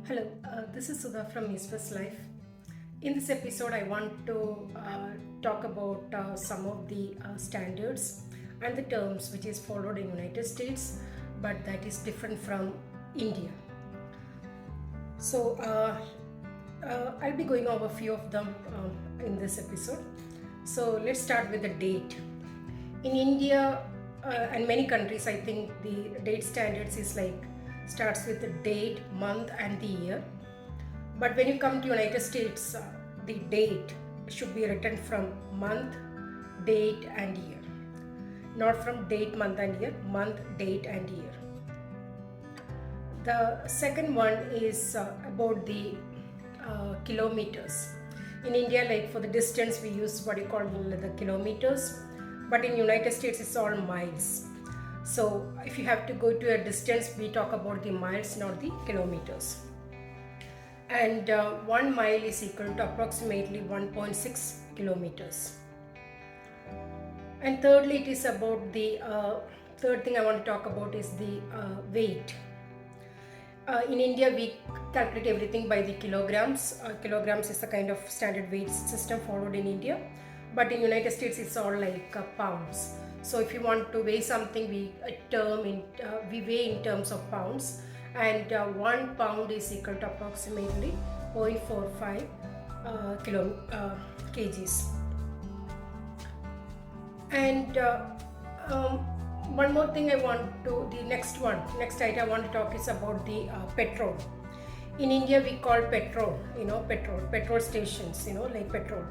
Hello, this is Sudha from Eastwest Life. In this episode, I want to talk about some of the standards and the terms which is followed in United States, but that is different from India. So I'll be going over a few of them in this episode. So let's start with the date. In India and many countries, I think the date standards is like starts with the date, month, and the year. But when you come to United States, the date should be written from month, date, and year. Not from date, month, and year, month, date, and year. The second one is about the kilometers. In India, like for the distance, we use what you call the kilometers, but in United States, it's all miles. So if you have to go to a distance, we talk about the miles, not the kilometers. And 1 mile is equal to approximately 1.6 kilometers. And thirdly, it is about the third thing I want to talk about is the weight. In India, we calculate everything by the kilograms. Kilograms is the kind of standard weight system followed in India. But in United States, it's all like pounds. So if you want to weigh something, we weigh in terms of pounds. And 1 pound is equal to approximately 0.45 kgs. And one more thing the next item I want to talk is about the petrol. In India, we call petrol stations, like petrol.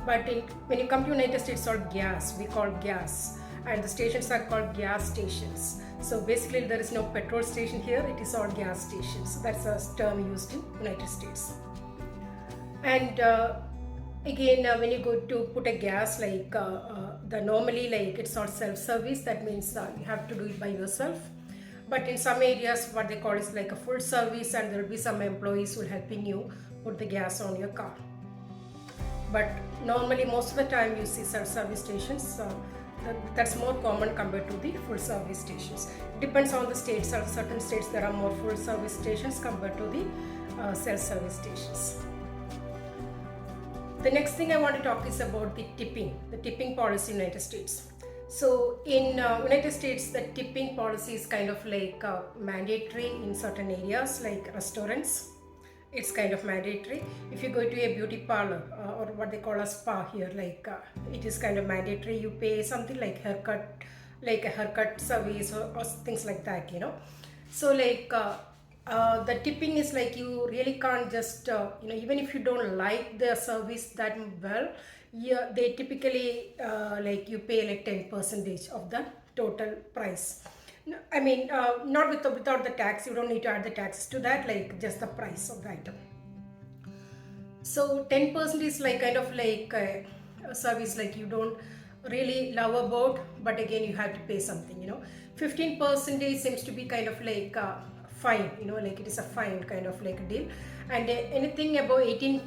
But when you come to United States, it's all gas, we call gas. And the stations are called gas stations. So basically there is no petrol station here, it is all gas stations. So that's a term used in United States. And again, when you go to put a gas, like normally like it's not self-service, that means you have to do it by yourself. But in some areas, what they call is like a full service, and there will be some employees who are helping you put the gas on your car. But normally most of the time you see self-service stations. That's more common compared to the full service stations. It depends on the states. In certain states there are more full service stations compared to the self-service stations. The next thing I want to talk is about the tipping policy in United States. So in United States, the tipping policy is kind of like mandatory in certain areas like restaurants. It's kind of mandatory. If you go to a beauty parlor or what they call a spa here, like it is kind of mandatory. You pay something like a haircut service or things like that, So like the tipping is like you really can't just, even if you don't like the service that well, they typically like you pay like 10% of the total price. I mean, not without the tax. You don't need to add the taxes to that, like just the price of the item. So 10% is like kind of like a service like you don't really love about, but again you have to pay something, 15% seems to be kind of like fine, like it is a fine kind of like a deal. And anything above 18%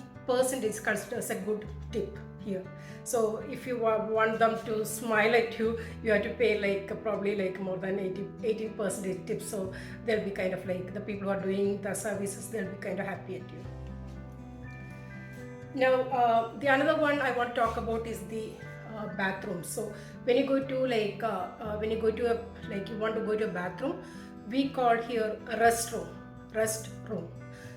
is considered as a good tip here. So if you want them to smile at you, you have to pay like probably like more than 18% tips. So they'll be kind of like the people who are doing the services, they'll be kind of happy at you. Now the another one I want to talk about is the bathroom. So when you go to like you want to go to a bathroom, we call here a restroom.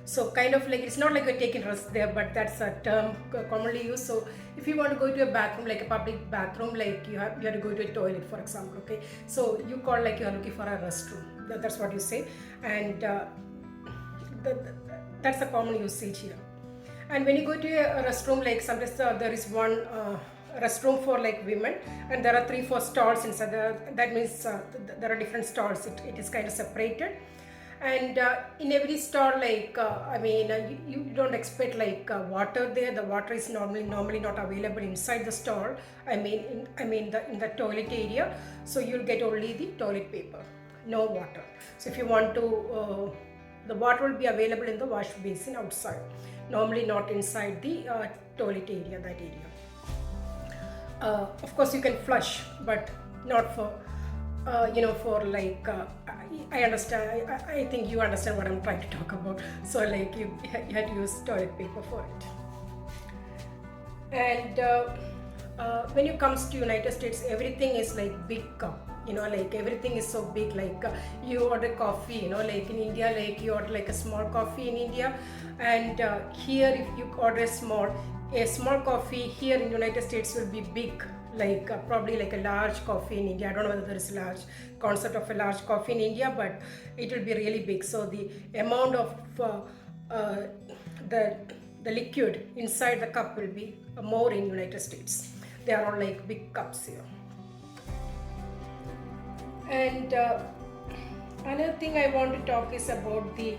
So kind of like, it's not like we're taking rest there, but that's a term commonly used. So if you want to go to a bathroom, like a public bathroom, like you have to go to a toilet, for example, okay? So you call like you are looking for a restroom. That's what you say. And that's a common usage here. And when you go to a restroom, like sometimes there is one restroom for like women, and there are 3-4 stalls inside. That means there are different stalls. It is kind of separated. And in every stall, like you don't expect like water there. The water is normally not available inside the stall. In the toilet area. So you'll get only the toilet paper, no water. So if you want to, the water will be available in the wash basin outside. Normally not inside the toilet area, that area. Of course you can flush, but not for for like I understand. I think you understand what I'm trying to talk about. So like you had to use toilet paper for it. And when it comes to United States, everything is like big cup. Like everything is so big. Like you order coffee. Like in India, like you order like a small coffee in India, and here if you order a small coffee here in United States will be big, like probably like a large coffee in India. I don't know whether there is a large concept of a large coffee in India, but it will be really big. So the amount of uh, the the liquid inside the cup will be more in United States. They are all like big cups here. And another thing I want to talk is about the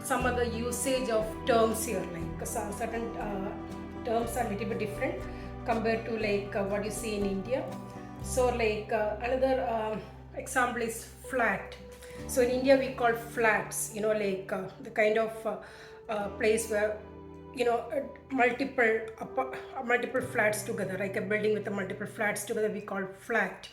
some other usage of terms here. Like certain terms are a little bit different compared to like what you see in India. So like another example is flat. So in India we call flats, like the kind of place where multiple flats together, like a building with the multiple flats together, we call flat.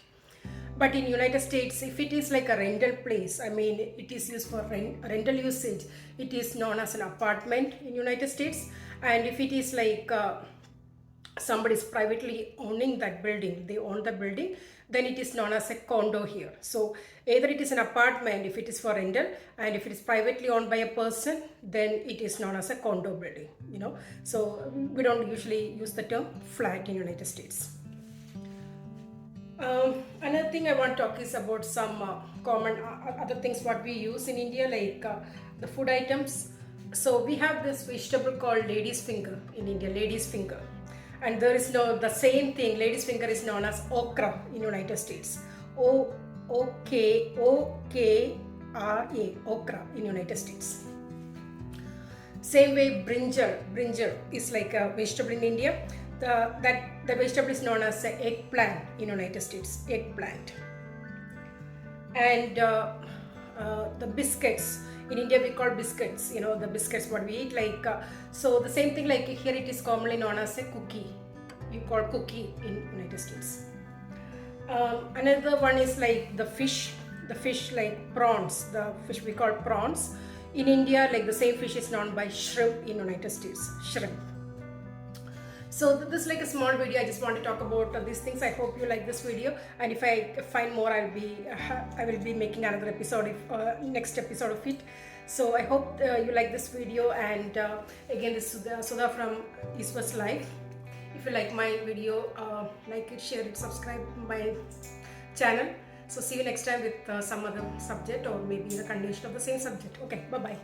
But in United States, if it is like a rental place, I mean it is used for rental usage, it is known as an apartment in United States. And if it is like somebody is privately owning that building, they own the building, then it is known as a condo here. So either it is an apartment if it is for rental, and if it is privately owned by a person, then it is known as a condo building. So we don't usually use the term flat in United States. Another thing I want to talk is about some common other things what we use in India, like the food items. So we have this vegetable called lady's finger in India, lady's finger. And there is the same thing, lady's finger is known as okra in United States. O-K-R-A, okra in United States. Same way brinjal is like a vegetable in India. The vegetable is known as eggplant in United States, eggplant. And the biscuits, in India we call biscuits, the biscuits what we eat, like so the same thing, like here it is commonly known as a cookie, we call cookie in United States. Another one is like the fish like prawns, the fish we call prawns. In India, like the same fish is known by shrimp in United States, shrimp. So this is like a small video. I just want to talk about these things. I hope you like this video, and if I find more, I will be making another episode, next episode of it. So I hope you like this video, and again, this is Sudha from East West Life. If you like my video, like it, share it, subscribe my channel. So see you next time with some other subject, or maybe the continuation of the same subject. Okay, bye bye.